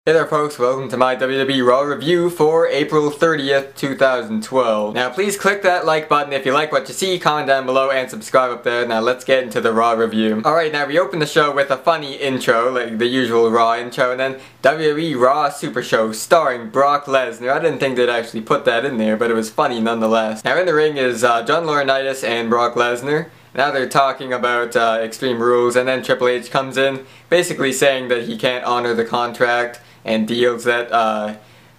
Hey there folks, welcome to my WWE Raw review for April 30th, 2012. Now please click that like button if you like what you see, comment down below and subscribe up there. Now let's get into the Raw review. Alright, now we open the show with a funny intro, like the usual Raw intro, and then WWE Raw Super Show starring Brock Lesnar. I didn't think they'd actually put that in there, but it was funny nonetheless. Now in the ring is John Laurinaitis and Brock Lesnar. Now they're talking about Extreme Rules, and then Triple H comes in, basically saying that he can't honor the contract and deals that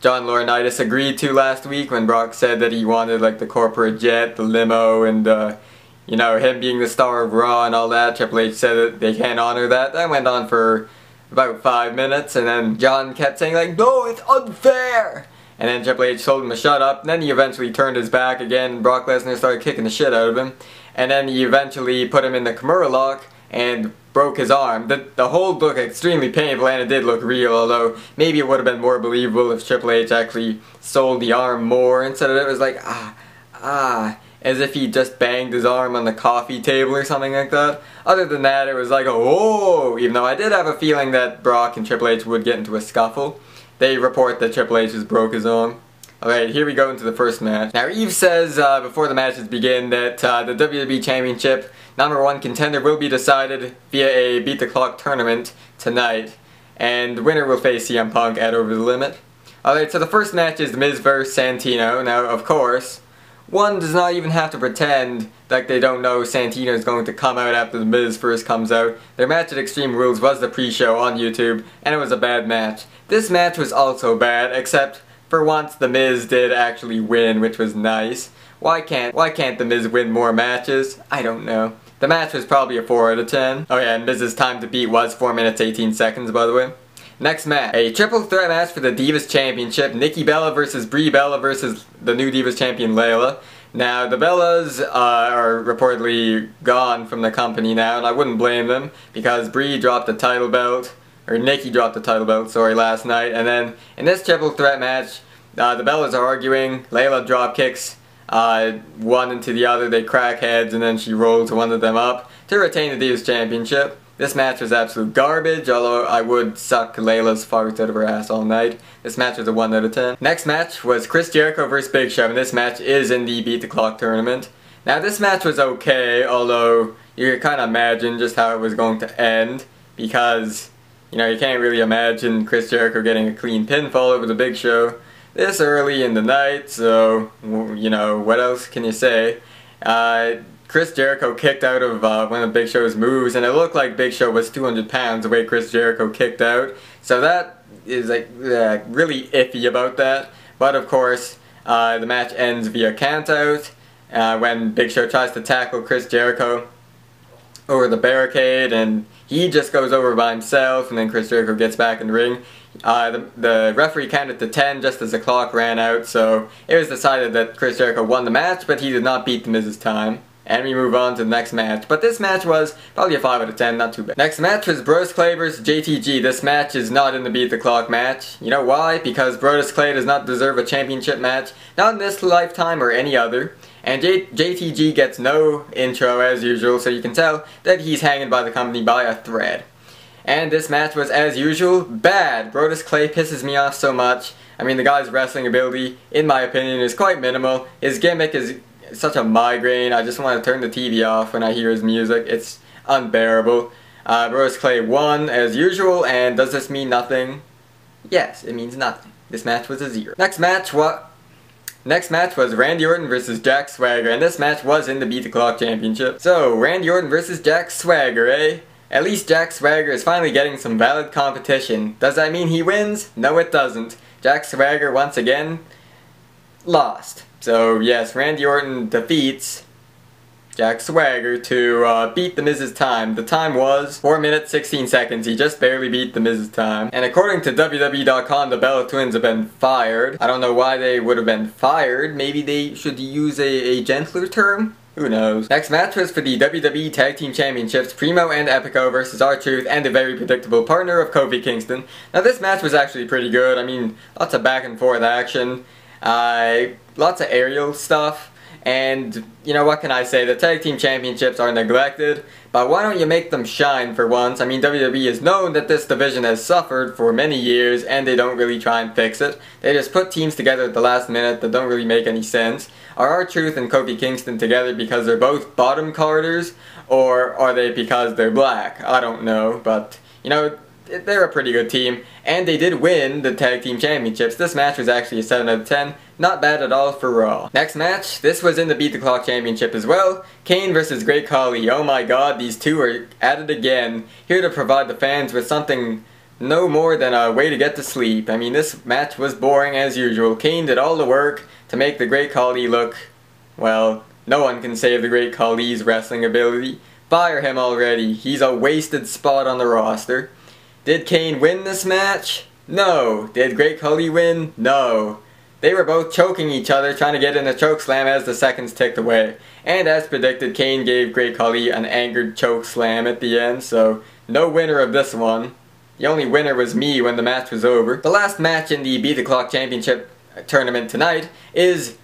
John Laurinaitis agreed to last week when Brock said that he wanted like the corporate jet, the limo, and you know, him being the star of Raw and all that. Triple H said that they can't honor that. That went on for about 5 minutes, and then John kept saying like, no, it's unfair! And then Triple H told him to shut up, and then he eventually turned his back again, and Brock Lesnar started kicking the shit out of him. And then he eventually put him in the Kimura lock and broke his arm. The hold looked extremely painful, and it did look real, although maybe it would have been more believable if Triple H actually sold the arm more instead of it was like, as if he just banged his arm on the coffee table or something like that. Other than that, it was like, oh, even though I did have a feeling that Brock and Triple H would get into a scuffle. They report that Triple H just broke his arm. Alright, here we go into the first match. Now Eve says before the matches begin that the WWE Championship #1 contender will be decided via a beat the clock tournament tonight, and the winner will face CM Punk at Over the Limit. Alright, so the first match is The Miz vs Santino. Now of course, one does not even have to pretend like they don't know Santino is going to come out after The Miz first comes out. Their match at Extreme Rules was the pre-show on YouTube, and it was a bad match. This match was also bad, except for once The Miz did actually win, which was nice. Why can't The Miz win more matches? I don't know. The match was probably a 4 out of 10. Oh yeah, and Miz's time to beat was 4 minutes 18 seconds, by the way. Next match, a triple threat match for the Divas Championship. Nikki Bella versus Brie Bella versus the new Divas Champion Layla. Now, the Bellas are reportedly gone from the company now, and I wouldn't blame them, because Brie dropped the title belt, or Nikki dropped the title belt, sorry, last night, and then in this triple threat match, the Bellas are arguing. Layla drop kicks one into the other, they crack heads, and then she rolls one of them up to retain the Divas Championship. This match was absolute garbage, although I would suck Layla's farts out of her ass all night. This match was a 1 out of 10. Next match was Chris Jericho vs Big Show, and this match is in the Beat the Clock tournament. Now this match was okay, although you could kind of imagine just how it was going to end, because, you know, you can't really imagine Chris Jericho getting a clean pinfall over the Big Show this early in the night, so, you know, what else can you say? Chris Jericho kicked out of one of Big Show's moves, and it looked like Big Show was 200 pounds the way Chris Jericho kicked out, so that is like really iffy about that. But of course, the match ends via countout when Big Show tries to tackle Chris Jericho over the barricade, and he just goes over by himself, and then Chris Jericho gets back in the ring. The referee counted to 10 just as the clock ran out, so it was decided that Chris Jericho won the match, but he did not beat The Miz's time. And we move on to the next match. But this match was probably a 5 out of 10, not too bad. Next match was Brodus Clay vs JTG. This match is not in the Beat the Clock match. You know why? Because Brodus Clay does not deserve a championship match, not in this lifetime or any other. And JTG gets no intro as usual, so you can tell that he's hanging by the company by a thread. And this match was, as usual, bad. Brodus Clay pisses me off so much. I mean, the guy's wrestling ability, in my opinion, is quite minimal. His gimmick is such a migraine. I just want to turn the TV off when I hear his music. It's unbearable. Brodus Clay won, as usual, and does this mean nothing? Yes, it means nothing. This match was a 0. Next match was Randy Orton vs Jack Swagger, and this match was in the Beat the Clock Championship. So, Randy Orton vs Jack Swagger, eh? At least Jack Swagger is finally getting some valid competition. Does that mean he wins? No, it doesn't. Jack Swagger, once again, lost. So, yes, Randy Orton defeats Jack Swagger to beat The Miz's time. The time was 4 minutes 16 seconds. He just barely beat The Miz's time. And according to WWE.com, the Bella Twins have been fired. I don't know why they would have been fired. Maybe they should use a gentler term? Who knows? Next match was for the WWE Tag Team Championships, Primo and Epico versus R-Truth and the very predictable partner of Kofi Kingston. Now this match was actually pretty good. I mean, lots of back and forth action. Lots of aerial stuff, And, you know, what can I say? The tag team championships are neglected, but why don't you make them shine for once? I mean, WWE has known that this division has suffered for many years, and they don't really try and fix it. They just put teams together at the last minute that don't really make any sense. Are R-Truth and Kofi Kingston together because they're both bottom carders, or are they because they're black? I don't know, but, you know, they're a pretty good team, and they did win the tag team championships. This match was actually a 7 out of 10. Not bad at all for Raw. Next match, this was in the Beat the Clock championship as well. Kane versus Great Khali. Oh my god, these two are at it again. Here to provide the fans with something no more than a way to get to sleep. I mean, this match was boring as usual. Kane did all the work to make the Great Khali look, well, no one can save the Great Khali's wrestling ability. Fire him already. He's a wasted spot on the roster. Did Kane win this match? No. Did Great Khali win? No. They were both choking each other, trying to get in a chokeslam as the seconds ticked away. And as predicted, Kane gave Great Khali an angered chokeslam at the end, so no winner of this one. The only winner was me when the match was over. The last match in the Beat the Clock Championship tournament tonight is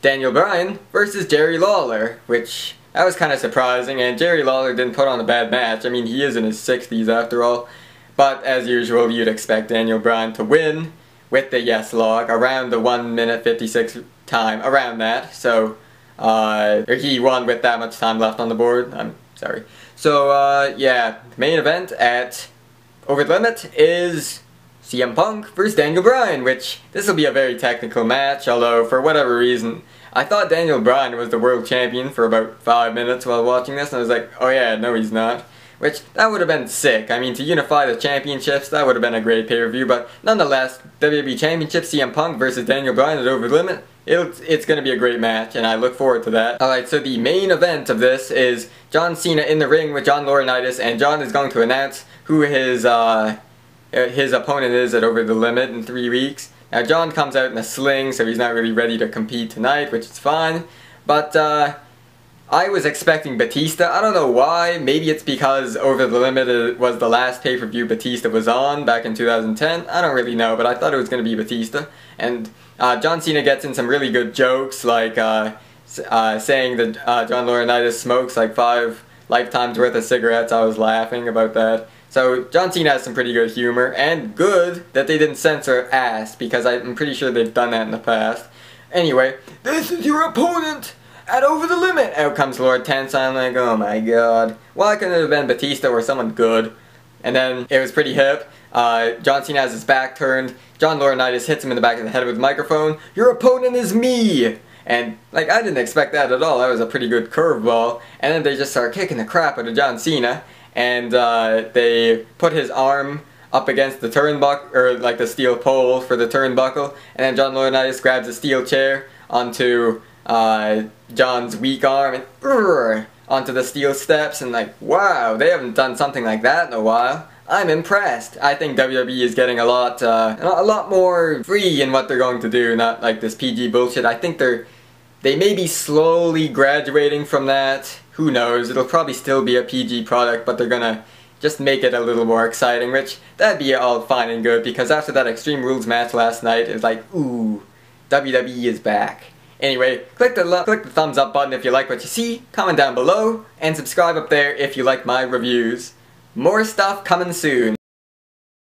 Daniel Bryan versus Jerry Lawler, which that was kind of surprising, and Jerry Lawler didn't put on a bad match. I mean, he is in his 60s after all. But as usual, you'd expect Daniel Bryan to win with the yes log around the 1 minute 56 time, around that. So, he won with that much time left on the board. I'm sorry. So, yeah, the main event at Over the Limit is CM Punk versus Daniel Bryan, which this will be a very technical match, although for whatever reason, I thought Daniel Bryan was the world champion for about 5 minutes while watching this, and I was like, oh yeah, no he's not. Which, that would have been sick. I mean, to unify the championships, that would have been a great pay-per-view, but nonetheless, WWE Championship CM Punk versus Daniel Bryan at Over the Limit, it's going to be a great match, and I look forward to that. Alright, so the main event of this is John Cena in the ring with John Laurinaitis, and John is going to announce who his opponent is at Over the Limit in 3 weeks. Now, John comes out in a sling, so he's not really ready to compete tonight, which is fine, but, I was expecting Batista. I don't know why. Maybe it's because Over the Limit was the last pay-per-view Batista was on back in 2010. I don't really know, but I thought it was going to be Batista. And John Cena gets in some really good jokes, like saying that John Laurinaitis smokes like 5 lifetimes worth of cigarettes. I was laughing about that. So John Cena has some pretty good humor, and good that they didn't censor ass, because I'm pretty sure they've done that in the past. Anyway, this is your opponent at Over the Limit! Out comes Lord Tense. I'm like, oh my god. Why couldn't it have been Batista or someone good? And then it was pretty hip. John Cena has his back turned. John Laurinaitis hits him in the back of the head with a microphone. Your opponent is me! And, like, I didn't expect that at all. That was a pretty good curveball. And then they just start kicking the crap out of John Cena. And they put his arm up against the turnbuckle, or like the steel pole for the turnbuckle. And then John Laurinaitis grabs a steel chair onto John's weak arm and onto the steel steps, and like, wow, they haven't done something like that in a while. I'm impressed. I think WWE is getting a lot more free in what they're going to do, not like this PG bullshit. I think they may be slowly graduating from that. Who knows? It'll probably still be a PG product, but they're gonna just make it a little more exciting, which that'd be all fine and good, because after that Extreme Rules match last night, it's like, ooh, WWE is back. Anyway, click the thumbs up button if you like what you see, comment down below, and subscribe up there if you like my reviews. More stuff coming soon.